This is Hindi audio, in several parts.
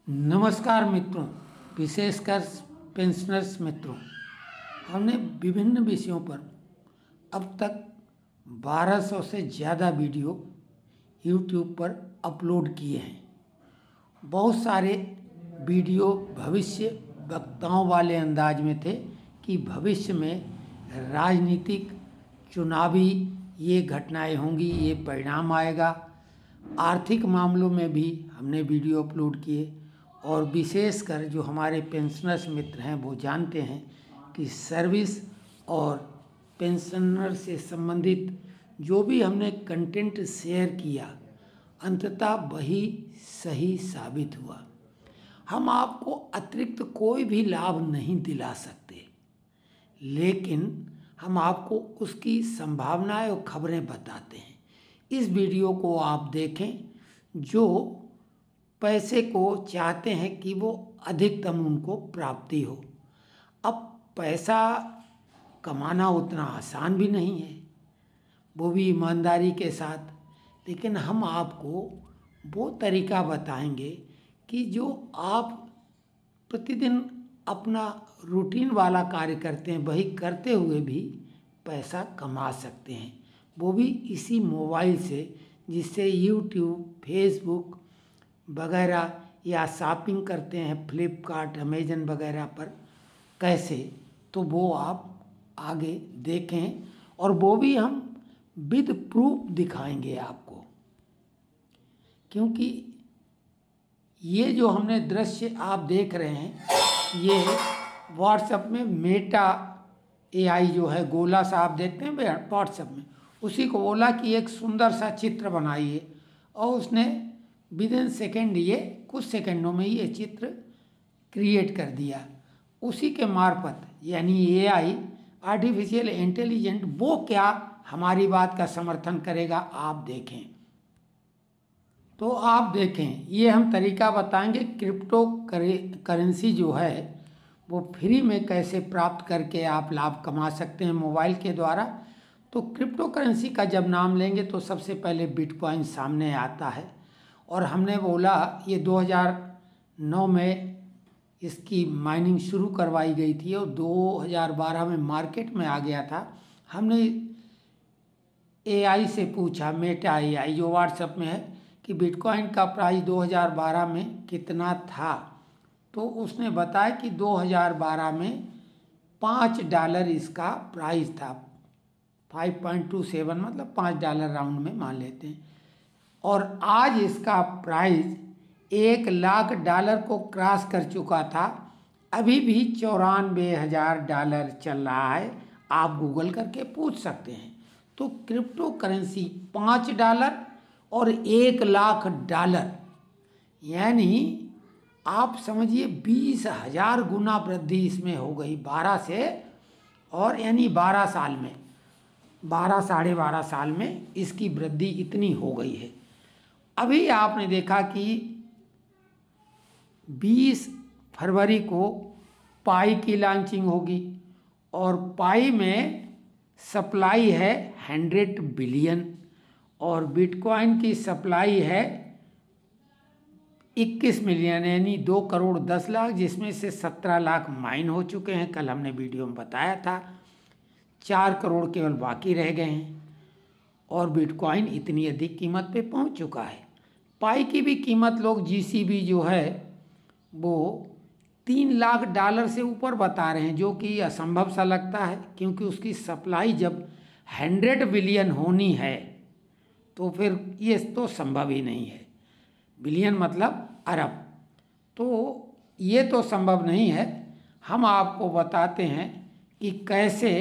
नमस्कार मित्रों, विशेषकर पेंशनर्स मित्रों, हमने विभिन्न विषयों पर अब तक 1200 से ज़्यादा वीडियो YouTube पर अपलोड किए हैं। बहुत सारे वीडियो भविष्य वक्ताओं वाले अंदाज में थे कि भविष्य में राजनीतिक चुनावी ये घटनाएं होंगी, ये परिणाम आएगा। आर्थिक मामलों में भी हमने वीडियो अपलोड किए और विशेषकर जो हमारे पेंशनर्स मित्र हैं वो जानते हैं कि सर्विस और पेंशनर से संबंधित जो भी हमने कंटेंट शेयर किया अंततः वही सही साबित हुआ। हम आपको अतिरिक्त कोई भी लाभ नहीं दिला सकते, लेकिन हम आपको उसकी संभावनाएं और खबरें बताते हैं। इस वीडियो को आप देखें जो पैसे को चाहते हैं कि वो अधिकतम उनको प्राप्ति हो। अब पैसा कमाना उतना आसान भी नहीं है, वो भी ईमानदारी के साथ, लेकिन हम आपको वो तरीका बताएंगे कि जो आप प्रतिदिन अपना रूटीन वाला कार्य करते हैं वही करते हुए भी पैसा कमा सकते हैं, वो भी इसी मोबाइल से, जिससे यूट्यूब, फेसबुक वगैरह या शॉपिंग करते हैं फ्लिपकार्ट, अमेजन वगैरह पर कैसे, तो वो आप आगे देखें और वो भी हम विद प्रूफ दिखाएंगे आपको। क्योंकि ये जो हमने दृश्य आप देख रहे हैं ये व्हाट्सएप में मेटा AI जो है, गोला सा आप देखते हैं व्हाट्सएप में, उसी को बोला कि एक सुंदर सा चित्र बनाइए और उसने विदिन सेकेंड, ये कुछ सेकंडों में ये चित्र क्रिएट कर दिया। उसी के मार्फत यानी AI, आर्टिफिशियल इंटेलिजेंट, वो क्या हमारी बात का समर्थन करेगा, आप देखें। तो आप देखें, ये हम तरीका बताएंगे क्रिप्टो करेंसी जो है वो फ्री में कैसे प्राप्त करके आप लाभ कमा सकते हैं मोबाइल के द्वारा। तो क्रिप्टो करेंसी का जब नाम लेंगे तो सबसे पहले बिटकॉइन सामने आता है और हमने बोला ये 2009 में इसकी माइनिंग शुरू करवाई गई थी और 2012 में मार्केट में आ गया था। हमने AI से पूछा, मेटा AI जो व्हाट्सएप में है, कि बिटकॉइन का प्राइस 2012 में कितना था, तो उसने बताया कि 2012 में $5 इसका प्राइस था, 5.27, मतलब $5 राउंड में मान लेते हैं। और आज इसका प्राइस $1,00,000 को क्रॉस कर चुका था, अभी भी $94,000 चल रहा है। आप गूगल करके पूछ सकते हैं। तो क्रिप्टो करेंसी $5 और $1,00,000, यानी आप समझिए 20,000 गुना वृद्धि इसमें हो गई 12 से, और यानी 12 साल में, 12 साढ़े 12 साल में इसकी वृद्धि इतनी हो गई है। अभी आपने देखा कि 20 फरवरी को पाई की लॉन्चिंग होगी और पाई में सप्लाई है 100 बिलियन और बिटकॉइन की सप्लाई है 21 मिलियन, यानी 2,10,00,000, जिसमें से 17 लाख माइन हो चुके हैं। कल हमने वीडियो में बताया था 4 करोड़ केवल बाकी रह गए हैं और बिटकॉइन इतनी अधिक कीमत पे पहुंच चुका है। पाई की भी कीमत लोग GCB जो है वो $3,00,000 से ऊपर बता रहे हैं, जो कि असंभव सा लगता है, क्योंकि उसकी सप्लाई जब 100 बिलियन होनी है तो फिर ये तो संभव ही नहीं है। बिलियन मतलब अरब, तो ये तो संभव नहीं है। हम आपको बताते हैं कि कैसे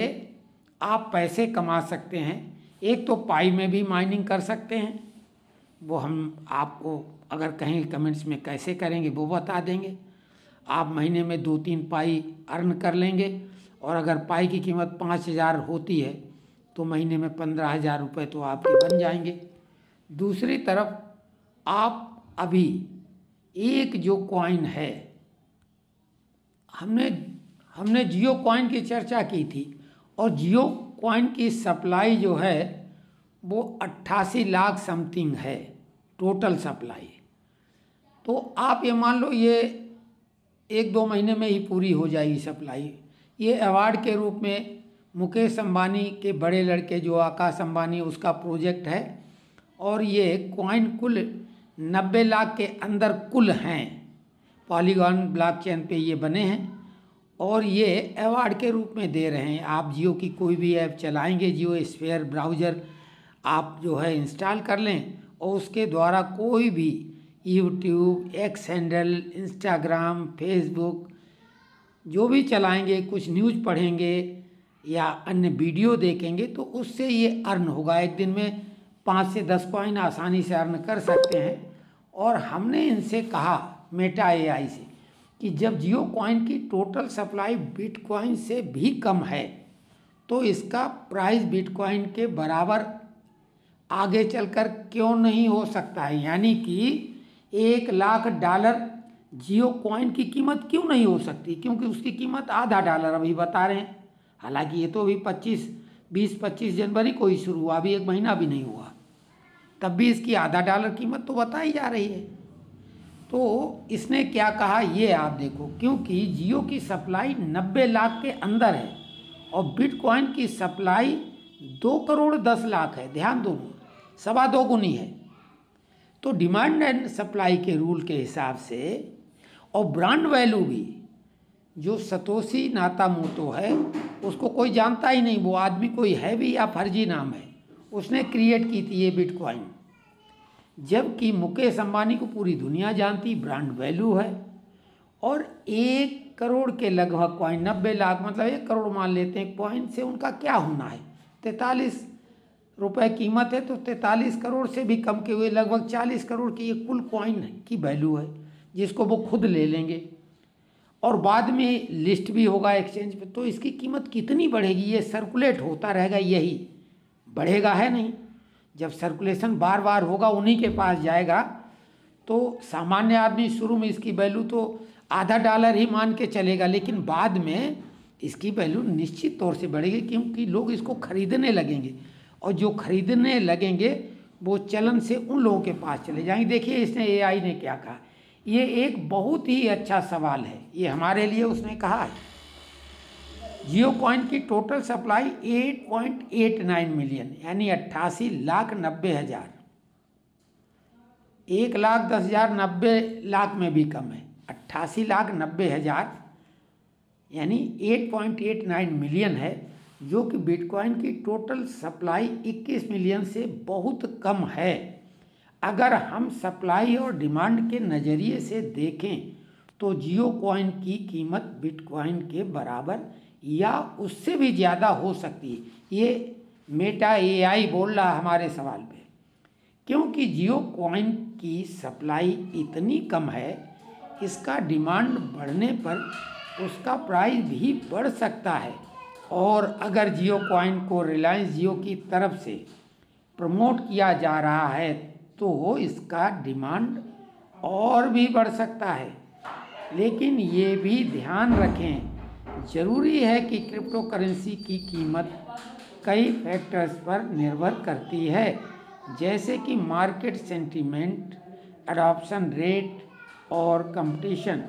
आप पैसे कमा सकते हैं। एक तो पाई में भी माइनिंग कर सकते हैं, वो हम आपको अगर कहें कमेंट्स में कैसे करेंगे वो बता देंगे। आप महीने में 2-3 पाई अर्न कर लेंगे और अगर पाई की कीमत 5,000 होती है तो महीने में 15,000 रुपये तो आपके बन जाएंगे। दूसरी तरफ आप अभी एक जो कॉइन है, हमने जियो कॉइन की चर्चा की थी और जियो कॉइन की सप्लाई जो है वो 88 लाख समथिंग है टोटल सप्लाई। तो आप ये मान लो ये 1-2 महीने में ही पूरी हो जाएगी सप्लाई। ये अवार्ड के रूप में मुकेश अंबानी के बड़े लड़के जो आकाश अंबानी, उसका प्रोजेक्ट है। और ये कॉइन कुल 90 लाख के अंदर कुल हैं, पॉलीगॉन ब्लॉकचेन पे ये बने हैं और ये अवार्ड के रूप में दे रहे हैं। आप जियो की कोई भी ऐप चलाएंगे, जियो स्फीयर ब्राउज़र आप जो है इंस्टॉल कर लें और उसके द्वारा कोई भी YouTube, x handle, Instagram, Facebook जो भी चलाएंगे, कुछ न्यूज़ पढ़ेंगे या अन्य वीडियो देखेंगे तो उससे ये अर्न होगा। एक दिन में 5 से 10 कॉइन आसानी से अर्न कर सकते हैं। और हमने इनसे कहा, मेटा एआई से, कि जब जियो कॉइन की टोटल सप्लाई बिटकॉइन से भी कम है तो इसका प्राइस बिटकॉइन के बराबर आगे चलकर क्यों नहीं हो सकता है। यानी कि $1,00,000 जियो कॉइन की कीमत क्यों नहीं हो सकती, क्योंकि उसकी कीमत $0.5 अभी बता रहे हैं। हालांकि ये तो अभी 20-25 जनवरी को ही शुरू हुआ, अभी 1 महीना भी नहीं हुआ, तब भी इसकी $0.5 कीमत तो बताई जा रही है। तो इसने क्या कहा ये आप देखो, क्योंकि जियो की सप्लाई 90 लाख के अंदर है और बिटकॉइन की सप्लाई 2,10,00,000 है। ध्यान दो, 2.25 गुनी है। तो डिमांड एंड सप्लाई के रूल के हिसाब से और ब्रांड वैल्यू भी, जो सतोशी नाकामोटो है उसको कोई जानता ही नहीं, वो आदमी कोई है भी या फर्जी नाम है, उसने क्रिएट की थी ये बिटकॉइन। जबकि मुकेश अंबानी को पूरी दुनिया जानती, ब्रांड वैल्यू है और 1 करोड़ के लगभग कॉइन, 90 लाख मतलब 1 करोड़ मान लेते हैं कॉइन से, उनका क्या होना है। 43 रुपए कीमत है तो 43 करोड़ से भी कम के हुए लगभग 40 करोड़ की ये कुल कॉइन की वैल्यू है, जिसको वो खुद ले लेंगे और बाद में लिस्ट भी होगा एक्सचेंज पे। तो इसकी कीमत कितनी बढ़ेगी, ये सर्कुलेट होता रहेगा, यही बढ़ेगा है नहीं। जब सर्कुलेशन बार बार होगा, उन्हीं के पास जाएगा, तो सामान्य आदमी शुरू में इसकी वैल्यू तो $0.5 ही मान के चलेगा, लेकिन बाद में इसकी वैल्यू निश्चित तौर से बढ़ेगी, क्योंकि लोग इसको खरीदने लगेंगे और जो खरीदने लगेंगे वो चलन से उन लोगों के पास चले जाएंगे। देखिए इसने एआई ने क्या कहा, ये एक बहुत ही अच्छा सवाल है ये हमारे लिए। उसने कहा है जियो कॉइन की टोटल सप्लाई 8.89 मिलियन यानी 88,90,000, 1,10,000 90 लाख में भी कम है, 88,90,000 यानी 8.89 मिलियन है, जो कि बिटकॉइन की टोटल सप्लाई 21 मिलियन से बहुत कम है। अगर हम सप्लाई और डिमांड के नज़रिए से देखें तो जियो कॉइन की कीमत बिटकॉइन के बराबर या उससे भी ज़्यादा हो सकती है। ये मेटा एआई बोल रहा हमारे सवाल पे, क्योंकि जियो कॉइन की सप्लाई इतनी कम है, इसका डिमांड बढ़ने पर उसका प्राइस भी बढ़ सकता है। और अगर जियो कॉइन को रिलायंस जियो की तरफ से प्रमोट किया जा रहा है तो इसका डिमांड और भी बढ़ सकता है। लेकिन ये भी ध्यान रखें, ज़रूरी है कि क्रिप्टो करेंसी की कीमत कई फैक्टर्स पर निर्भर करती है, जैसे कि मार्केट सेंटीमेंट, अडॉप्शन रेट और कंपटीशन।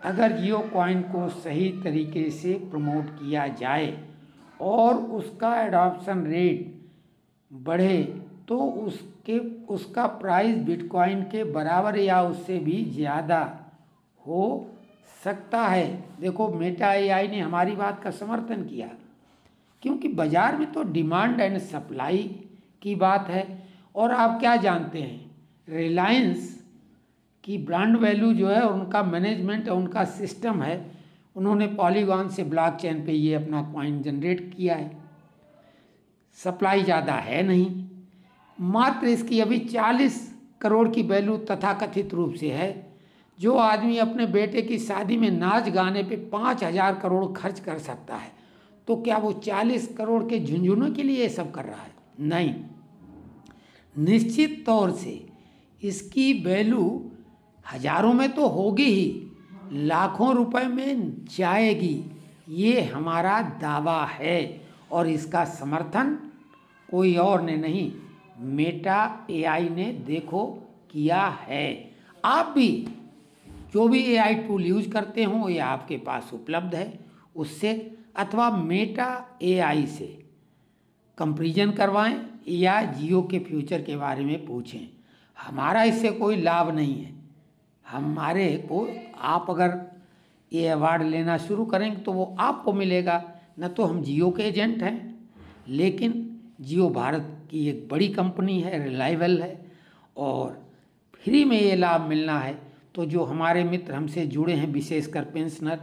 अगर जियो कॉइन को सही तरीके से प्रमोट किया जाए और उसका एडॉप्शन रेट बढ़े तो उसका प्राइस बिटकॉइन के बराबर या उससे भी ज़्यादा हो सकता है। देखो मेटा एआई ने हमारी बात का समर्थन किया, क्योंकि बाज़ार में तो डिमांड एंड सप्लाई की बात है। और आप क्या जानते हैं, रिलायंस की ब्रांड वैल्यू जो है, उनका मैनेजमेंट, उनका सिस्टम है, उन्होंने पॉलीगॉन से ब्लॉकचेन पे ये अपना कॉइन जनरेट किया है। सप्लाई ज़्यादा है नहीं, मात्र इसकी अभी 40 करोड़ की वैल्यू तथाकथित रूप से है। जो आदमी अपने बेटे की शादी में नाच गाने पे 5,000 करोड़ खर्च कर सकता है, तो क्या वो 40 करोड़ के झुंझुनों के लिए ये सब कर रहा है? नहीं, निश्चित तौर से इसकी वैल्यू हजारों में तो होगी ही, लाखों रुपए में जाएगी, ये हमारा दावा है। और इसका समर्थन कोई और ने नहीं, मेटा एआई ने देखो किया है। आप भी जो भी AI टूल यूज करते हों ये आपके पास उपलब्ध है, उससे अथवा मेटा AI से कंपैरिजन करवाएं या जियो के फ्यूचर के बारे में पूछें। हमारा इससे कोई लाभ नहीं है। हमारे को आप अगर ये अवार्ड लेना शुरू करेंगे तो वो आपको मिलेगा, न तो हम जियो के एजेंट हैं। लेकिन जियो भारत की एक बड़ी कंपनी है, रिलायबल है और फ्री में ये लाभ मिलना है। तो जो हमारे मित्र हमसे जुड़े हैं, विशेषकर पेंशनर,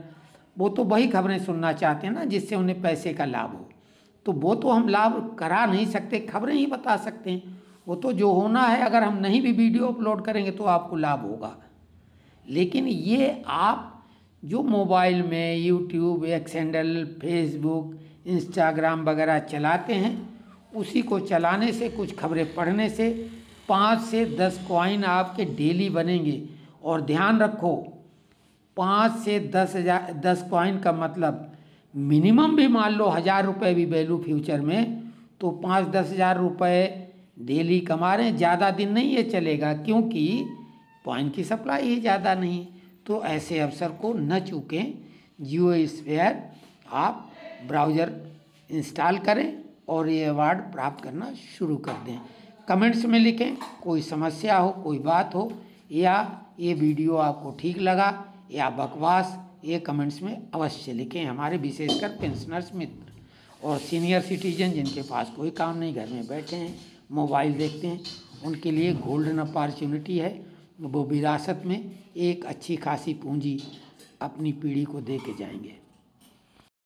वो तो वही खबरें सुनना चाहते हैं ना जिससे उन्हें पैसे का लाभ हो। तो वो तो हम लाभ करा नहीं सकते, खबरें ही बता सकते हैं। वो तो जो होना है, अगर हम नहीं भी वीडियो अपलोड करेंगे तो आपको लाभ होगा। लेकिन ये आप जो मोबाइल में यूट्यूब, एक्सेंडल, फेसबुक, इंस्टाग्राम वगैरह चलाते हैं, उसी को चलाने से, कुछ खबरें पढ़ने से 5 से 10 कॉइन आपके डेली बनेंगे। और ध्यान रखो, 5 से 10 कॉइन का मतलब मिनिमम भी मान लो 1000 रुपये भी वैल्यू फ्यूचर में, तो 5-10 हज़ार रुपये डेली कमा रहे हैं। ज़्यादा दिन नहीं ये चलेगा, क्योंकि कॉइन की सप्लाई ही ज़्यादा नहीं। तो ऐसे अवसर को न चूकें। जियो स्फीयर आप ब्राउज़र इंस्टॉल करें और ये अवार्ड प्राप्त करना शुरू कर दें। कमेंट्स में लिखें, कोई समस्या हो, कोई बात हो, या ये वीडियो आपको ठीक लगा या बकवास, ये कमेंट्स में अवश्य लिखें। हमारे विशेषकर पेंशनर्स मित्र और सीनियर सिटीजन जिनके पास कोई काम नहीं, घर में बैठे हैं, मोबाइल देखते हैं, उनके लिए गोल्डन अपॉर्चुनिटी है। वो विरासत में एक अच्छी खासी पूंजी अपनी पीढ़ी को दे के जाएंगे।